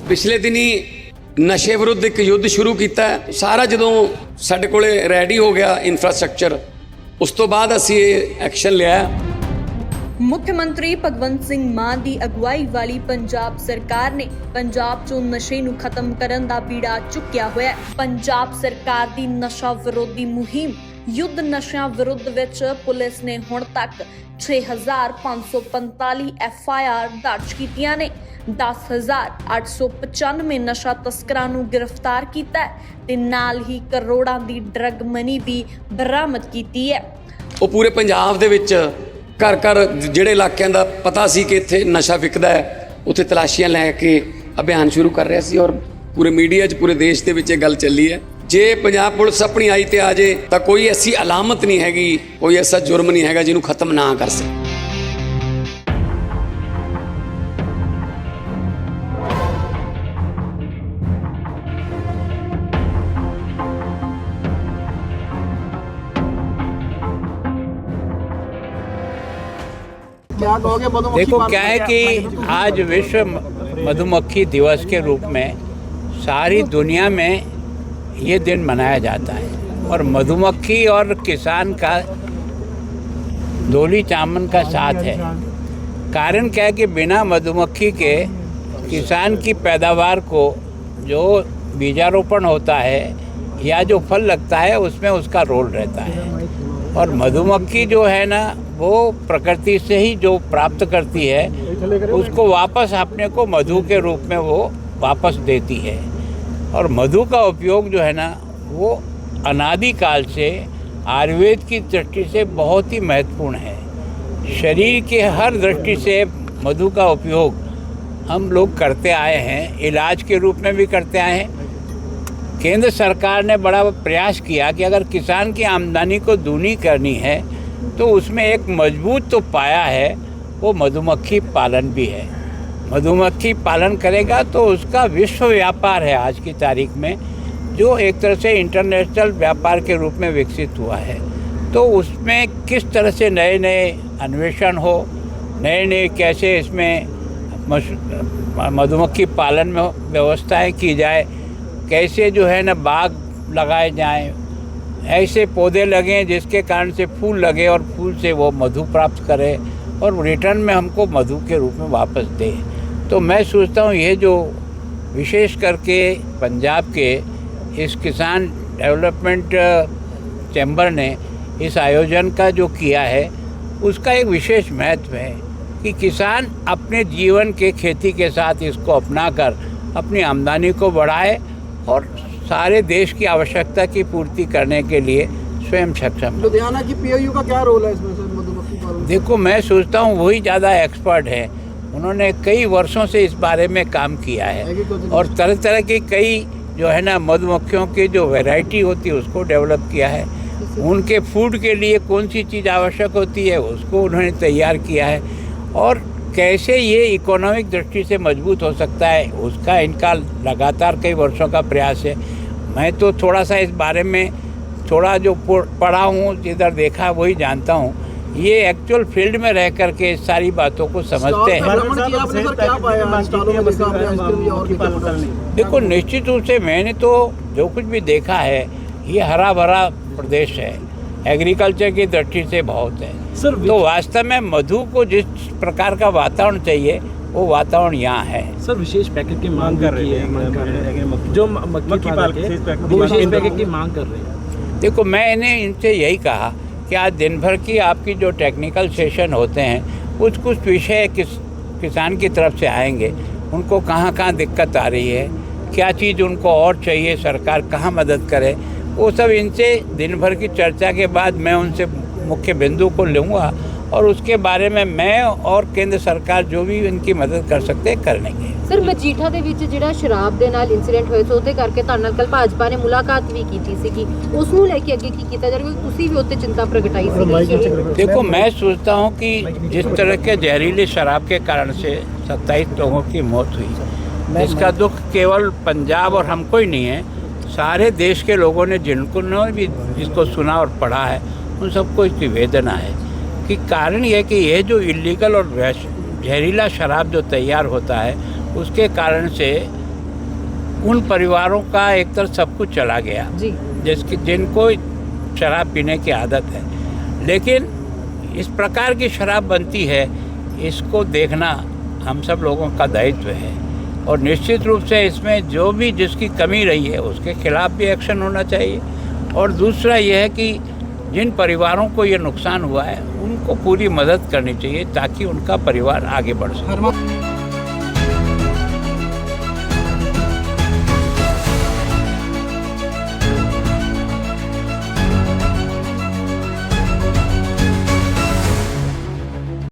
पिछले दिनी नशे विरुद्ध एक युद्ध शुरू किया है। सारा जो साडे कोले रेडी हो गया इंफ्रास्ट्रक्चर, उस तो बाद असीं ये एक्शन लिया। मुख्यमंत्री भगवंत सिंह मान की अगुवाई वाली पंजाब सरकार ने पंजाब चों नशे नूं खत्म करन दा बीड़ा चुक्या होया। पंजाब सरकार दी नशा विरोधी मुहिम युद्ध नशा विरुद्ध विच पुलिस ने हुण तक 6545 FIR दर्ज कीतियां ने। 10,895 नशा तस्करां नूं गिरफ्तार कीता है ते नाल ही करोड़ां दी ड्रग मनी भी बरामद कीती है। वो पूरे पंजाब दे विच घर घर ਜਿਹੜੇ ਇਲਾਕਿਆਂ ਦਾ ਪਤਾ ਸੀ ਕਿ ਇੱਥੇ ਨਸ਼ਾ ਵਿਕਦਾ ਹੈ, ਉੱਥੇ ਤਲਾਸ਼ੀਆਂ ਲੈ ਕੇ ਅਭਿਆਨ ਸ਼ੁਰੂ ਕਰ ਰਿਹਾ ਸੀ ਔਰ ਪੂਰੇ ਮੀਡੀਆ 'ਚ ਪੂਰੇ ਦੇਸ਼ ਦੇ ਵਿੱਚ ਇਹ ਗੱਲ ਚੱਲੀ ਹੈ। ਜੇ ਪੰਜਾਬ ਪੁਲਿਸ ਆਪਣੀ ਆਈ ਤੇ ਆ ਜੇ ਤਾਂ ਕੋਈ ਐਸੀ ਅਲਾਮਤ ਨਹੀਂ ਹੈਗੀ, ਕੋਈ ਐਸਾ ਜੁਰਮ ਨਹੀਂ ਹੈਗਾ ਜਿਹਨੂੰ ਖਤਮ ਨਾ ਕਰ ਸਕੇ। देखो क्या है कि आज विश्व मधुमक्खी दिवस के रूप में सारी दुनिया में ये दिन मनाया जाता है और मधुमक्खी और किसान का डोली चामन का साथ है। कारण क्या है कि बिना मधुमक्खी के किसान की पैदावार को जो बीजारोपण होता है या जो फल लगता है उसमें उसका रोल रहता है। और मधुमक्खी जो है ना वो प्रकृति से ही जो प्राप्त करती है उसको वापस अपने को मधु के रूप में वो वापस देती है। और मधु का उपयोग जो है ना वो अनादिकाल से आयुर्वेद की दृष्टि से बहुत ही महत्वपूर्ण है। शरीर के हर दृष्टि से मधु का उपयोग हम लोग करते आए हैं, इलाज के रूप में भी करते आए हैं। केंद्र सरकार ने बड़ा प्रयास किया कि अगर किसान की आमदनी को दूनी करनी है तो उसमें एक मजबूत तो पाया है, वो मधुमक्खी पालन भी है। मधुमक्खी पालन करेगा तो उसका विश्व व्यापार है आज की तारीख में, जो एक तरह से इंटरनेशनल व्यापार के रूप में विकसित हुआ है। तो उसमें किस तरह से नए नए अन्वेषण हो, नए नए कैसे इसमें मधुमक्खी पालन में व्यवस्थाएं की जाए, कैसे जो है ना बाग लगाए जाएं, ऐसे पौधे लगें जिसके कारण से फूल लगे और फूल से वो मधु प्राप्त करे और रिटर्न में हमको मधु के रूप में वापस दे। तो मैं सोचता हूँ ये जो विशेष करके पंजाब के इस किसान डेवलपमेंट चैम्बर ने इस आयोजन का जो किया है उसका एक विशेष महत्व है कि किसान अपने जीवन के खेती के साथ इसको अपनाकर अपनी आमदनी को बढ़ाए और सारे देश की आवश्यकता की पूर्ति करने के लिए स्वयं सक्षम। लुधियाना की PIU का क्या रोल है इसमें सर मधुमक्खी पालन? देखो मैं सोचता हूँ वही ज़्यादा एक्सपर्ट है, उन्होंने कई वर्षों से इस बारे में काम किया है और तरह तरह की कई जो है ना मधुमक्खियों की जो वैरायटी होती है उसको डेवलप किया है। उनके फूड के लिए कौन सी चीज़ आवश्यक होती है उसको उन्होंने तैयार किया है और कैसे ये इकोनॉमिक दृष्टि से मजबूत हो सकता है उसका इनका लगातार कई वर्षों का प्रयास है। मैं तो थोड़ा सा इस बारे में थोड़ा जो पढ़ा हूँ, जिधर देखा वही जानता हूँ। ये एक्चुअल फील्ड में रह करके इस सारी बातों को समझते हैं। देखो निश्चित रूप से मैंने तो जो कुछ भी देखा है ये हरा भरा प्रदेश है, एग्रीकल्चर की दृष्टि से बहुत है। तो वास्तव में मधु को जिस प्रकार का वातावरण चाहिए वो वातावरण यहाँ है। सर विशेष पैकेज की मांग कर रही है, जो मक्खी पालक वो विशेष पैकेज की मांग कर रही है। देखो मैंने इनसे यही कहा कि आज दिन भर की आपकी जो टेक्निकल सेशन होते हैं कुछ विषय किसान की तरफ से आएंगे, उनको कहाँ कहाँ दिक्कत आ रही है, क्या चीज़ उनको और चाहिए, सरकार कहाँ मदद करे, वो सब इनसे दिन भर की चर्चा के बाद मैं उनसे मुख्य बिंदु को लूँगा और उसके बारे में मैं और केंद्र सरकार जो भी इनकी मदद कर सकते हैं कर लेंगे। सर मजीठा ਦੇ ਵਿੱਚ ਜਿਹੜਾ ਸ਼ਰਾਬ ਦੇ ਨਾਲ ਇਨਸੀਡੈਂਟ ਹੋਇਆ ਸੀ ਉਹਦੇ ਕਰਕੇ ਤੁਹਾਡੇ ਨਾਲ ਕੱਲ ਭਾਜਪਾ ਨੇ ਮੁਲਾਕਾਤ ਵੀ ਕੀਤੀ ਸੀਗੀ, ਉਸ ਨੂੰ ਲੈ ਕੇ ਅੱਗੇ ਕੀ ਕੀਤਾ ਜਾ ਰਿਹਾ ਹੈ? ਤੁਸੀਂ ਵੀ ਉੱਤੇ चिंता प्रगटाई ਸੀ। देखो मैं सोचता हूँ कि जिस तरह के जहरीली शराब के कारण से 27 लोगों की मौत हुई, इसका दुख केवल पंजाब और हमको ही नहीं है, सारे देश के लोगों ने जिनको भी इसको सुना और पढ़ा है उन सबको इसकी वेदना है कि कारण यह कि यह जो इलीगल और जहरीला शराब जो तैयार होता है उसके कारण से उन परिवारों का एक तरह सब कुछ चला गया जी जिनको शराब पीने की आदत है। लेकिन इस प्रकार की शराब बनती है, इसको देखना हम सब लोगों का दायित्व है और निश्चित रूप से इसमें जो भी जिसकी कमी रही है उसके खिलाफ भी एक्शन होना चाहिए। और दूसरा यह है कि जिन परिवारों को ये नुकसान हुआ है उनको पूरी मदद करनी चाहिए ताकि उनका परिवार आगे बढ़ सके।